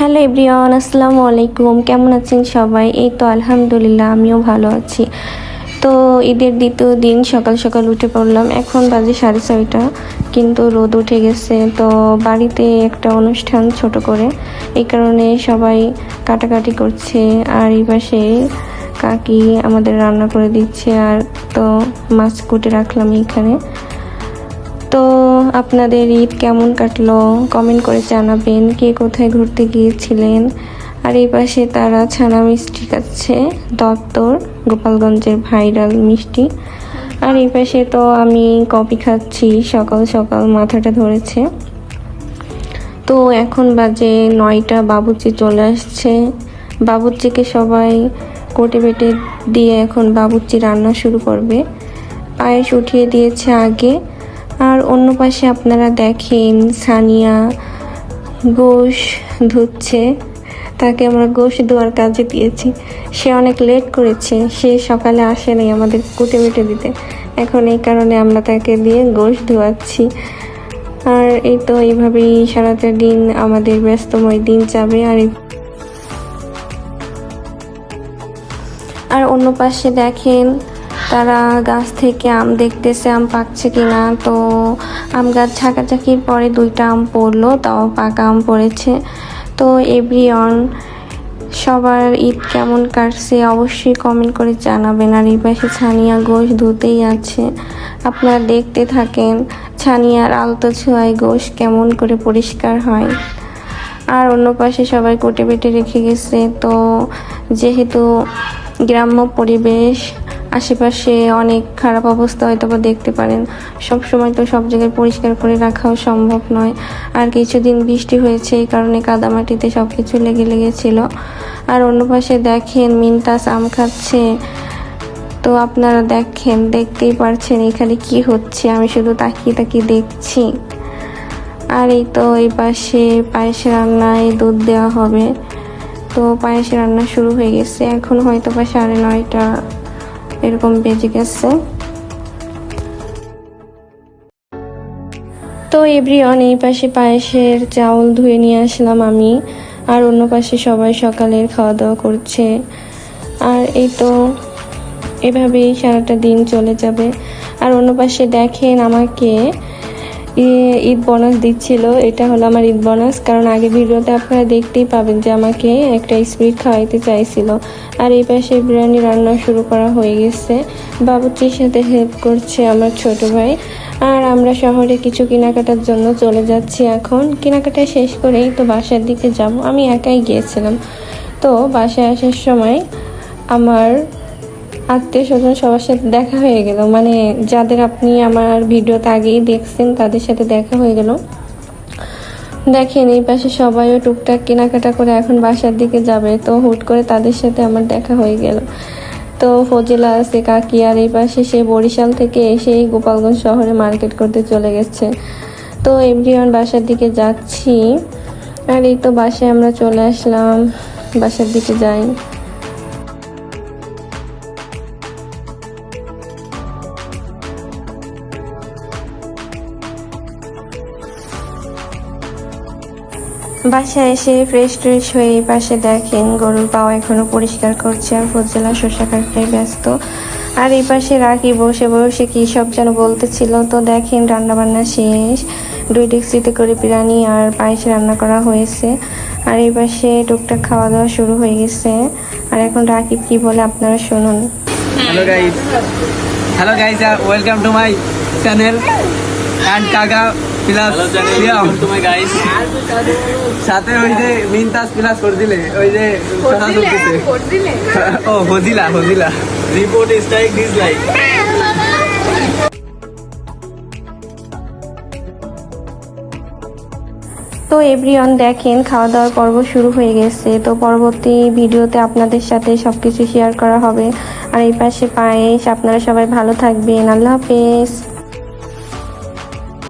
Hello everyone, আসসালামু আলাইকুম। কেমন আছেন সবাই? এই তো আলহামদুলিল্লাহ, আমিও ভালো আছি। তো ঈদের দ্বিতীয় দিন সকাল সকাল উঠে পড়লাম। এখন বাজে 6:30, কিন্তু রোদ উঠে গেছে। তো বাড়িতে একটা অনুষ্ঠান ছোট করে, এই কারণে সবাই কাটাকাটি করছে। আর এই পাশে কাকি আমাদের রান্না করে দিচ্ছে। আর তো মাছ কুটে রাখলাম এখানে। তো আপনাদের ঈদ কেমন কাটলো কমেন্ট করে জানাবেন। কে কোথায় ঘুরতে গিয়েছিলেন? আর এই পাশে তারা ছানা মিষ্টি খাচ্ছে, দপ্তর গোপালগঞ্জের ভাইরাল মিষ্টি। আর এই পাশে তো আমি কফি খাচ্ছি, সকাল সকাল মাথাটা ধরেছে। তো এখন বাজে 9টা, বাবুর্চি চলে আসছে। বাবুর্চিকে সবাই কোটে বেটে দিয়ে এখন বাবুর্চি রান্না শুরু করবে। পায়েস উঠিয়ে দিয়েছে আগে। আর অন্য পাশে আপনারা দেখেন সানিয়া গোশ ধুচ্ছে। তাকে আমরা গোশ ধোয়ার কাজে দিয়েছি। সে অনেক লেট করেছে, সে সকালে আসে নাই আমাদের কুটে বেটে দিতে। এখন এই কারণে আমরা তাকে দিয়ে গোশ ধোয়াচ্ছি। আর এই তো এইভাবেই সারাটা দিন আমাদের ব্যস্তময় দিন যাবে। আর অন্য পাশে দেখেন তারা গাছ থেকে আম দেখতেছে, আম পাকছে কিনা। তো আম গাছ ঝাঁকাঝাঁকির পরে 2টা আম পড়লো, তাও পাকা আম পড়েছে। তো এভরিওয়ান, সবার ঈদ কেমন কাটছে অবশ্যই কমেন্ট করে জানাবেন। আর এই পাশে ছানিয়া গোশ ধুতেই আছে, আপনারা দেখতে থাকেন ছানিয়ার আলতো ছোঁয়ায় গোশ কেমন করে পরিষ্কার হয়। আর অন্য পাশে সবাই কোটে বেটে রেখে গেছে। তো যেহেতু গ্রাম্য পরিবেশ, আশেপাশে অনেক খারাপ অবস্থা হয়তো বা দেখতে পারেন। সব সময় তো সব জায়গায় পরিষ্কার করে রাখাও সম্ভব নয়। আর কিছুদিন বৃষ্টি হয়েছে, এই কারণে কাদামাটিতে সব কিছু লেগেছিল। আর অন্য পাশে দেখেন মিনতাস আম খাচ্ছে। তো আপনারা দেখেন, দেখতেই পারছেন এখানে কি হচ্ছে, আমি শুধু তাকিয়ে তাকিয়ে দেখছি। আর এই তো এই পাশে পায়েস রান্নায় দুধ দেওয়া হবে। তো পায়েস রান্না শুরু হয়ে গেছে, এখন হয়তো বা 9:30 এরকম বেজে গেছে। তো এভরিওয়ান, এই পাশে পায়েসের চাউল ধুয়ে নিয়ে আসলাম আমি। আর অন্য পাশে সবাই সকালের খাওয়া দাওয়া করছে। আর এই তো এভাবেই সারাটা দিন চলে যাবে। আর অন্য পাশে দেখেন আমাকে ঈদ বোনাস দিচ্ছিল। এটা হলো আমার ঈদ বোনাস, কারণ আগে ভিডিওতে আপনারা দেখতেই পাবেন যে আমাকে একটা স্পিড খাওয়াইতে চাইছিল। আর এই পাশে বিরিয়ানি রান্না শুরু করা হয়ে গেছে। বাবুর্চির সাথে হেল্প করছে আমার ছোট ভাই। আর আমরা শহরে কিছু কেনাকাটার জন্য চলে যাচ্ছি। এখন কেনাকাটা শেষ করেই তো বাসার দিকে যাব। আমি একাই গিয়েছিলাম। তো বাসায় আসার সময় আমার আত্মীয় স্বজন সবার সাথে দেখা হয়ে গেল, মানে যাদের আপনি আমার ভিডিওতে আগেই দেখছেন তাদের সাথে দেখা হয়ে গেল। দেখেন এই পাশে সবাইও টুকটাক কেনাকাটা করে এখন বাসার দিকে যাবে। তো হুট করে তাদের সাথে আমার দেখা হয়ে গেল। তো ফজিলা আছে কাকি, আর এই পাশে সে বরিশাল থেকে এসেই গোপালগঞ্জ শহরে মার্কেট করতে চলে গেছে। তো এভরিওয়ান বাসার দিকে যাচ্ছি। আর এই তো বাসায় আমরা চলে আসলাম, বাসার দিকে যাই। বাসায় এসে ফ্রেশ হয়ে এই পাশে দেখেন গরুর পাও এখনো পরিষ্কার করছে। আর ফজলা শসা কাটতে ব্যস্ত। আর এই পাশে রাখি বসে বসে কি সব যেন বলতেছিল। তো দেখেন রান্না বান্না শেষ, 2 ডেকচিতে করে বিরিয়ানি আর পায়েস রান্না করা হয়েছে। আর এই পাশে টুকটাক খাওয়া দাওয়া শুরু হয়ে গেছে। আর এখন রাকিব কি বলে আপনারা শুনুন। Hello guys, welcome to my channel and কাকা প্লাস সিয়াম তুমি গাইজ। সাথে ওই যে মিনতাস প্লাস করে দিলে, ওই যে কথা চলতেছে। ও হজিলা রিপোর্ট স্ট্রাইক ডিসলাইক। তো এভরিওয়ান দেখেন খাওয়া দাওয়ার পর্ব শুরু হয়ে গেছে। তো পরবর্তী ভিডিওতে আপনাদের সাথে সবকিছু শেয়ার করা হবে। আর এই পাশে পায়েস। আপনারা সবাই ভালো থাকবেন, আল্লাহ হাফেজ।